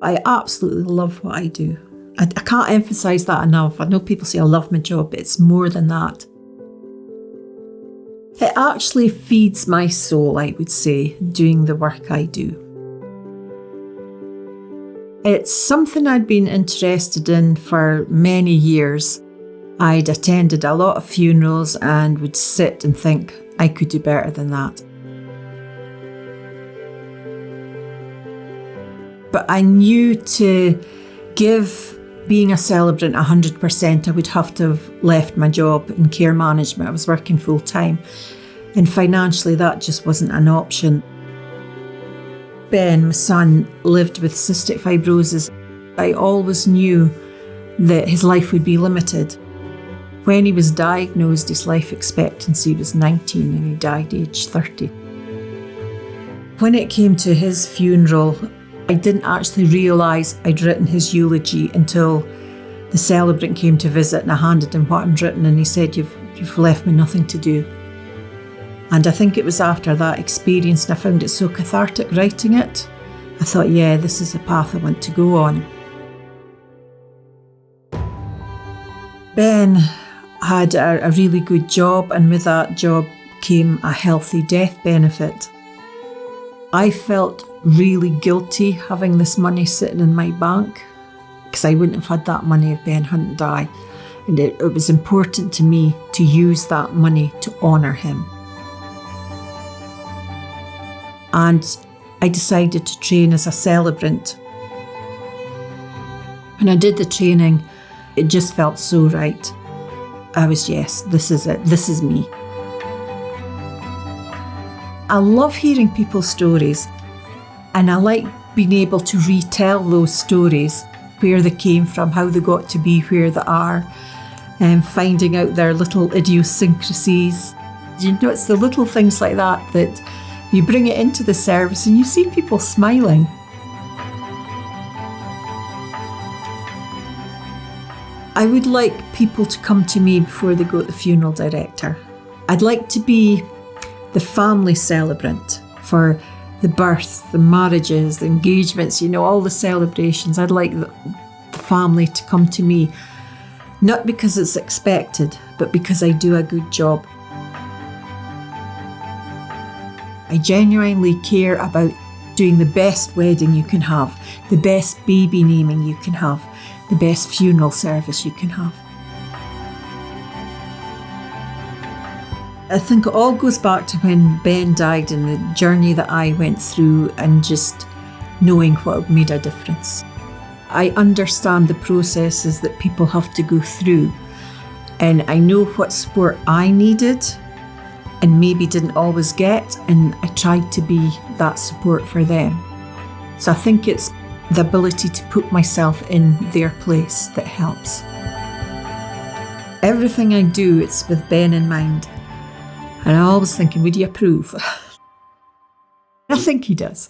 I absolutely love what I do. I can't emphasise that enough. I know people say I love my job, but it's more than that. It actually feeds my soul, I would say, doing the work I do. It's something I'd been interested in for many years. I'd attended a lot of funerals and would sit and think, I could do better than that. But I knew to give being a celebrant 100%, I would have to have left my job in care management. I was working full time, and financially that just wasn't an option. Ben, my son, lived with cystic fibrosis. I always knew that his life would be limited. When he was diagnosed, his life expectancy was 19 and he died aged 30. When it came to his funeral, I didn't actually realise I'd written his eulogy until the celebrant came to visit and I handed him what I'd written and he said, you've left me nothing to do. And I think it was after that experience and I found it so cathartic writing it, I thought, yeah, this is the path I want to go on. Ben had a really good job, and with that job came a healthy death benefit. I felt really guilty having this money sitting in my bank because I wouldn't have had that money if Ben hadn't died. And it was important to me to use that money to honour him. And I decided to train as a celebrant. When I did the training, it just felt so right. I was, yes, this is it, this is me. I love hearing people's stories, and I like being able to retell those stories, where they came from, how they got to be where they are, and finding out their little idiosyncrasies. You know, it's the little things like that that you bring it into the service and you see people smiling. I would like people to come to me before they go to the funeral director. I'd like to be the family celebrant for the births, the marriages, the engagements, you know, all the celebrations. I'd like the family to come to me, not because it's expected, but because I do a good job. I genuinely care about doing the best wedding you can have, the best baby naming you can have, the best funeral service you can have. I think it all goes back to when Ben died and the journey that I went through and just knowing what made a difference. I understand the processes that people have to go through, and I know what support I needed and maybe didn't always get, and I tried to be that support for them. So I think it's the ability to put myself in their place that helps. Everything I do, it's with Ben in mind. And I'm always thinking, would he approve? I think he does.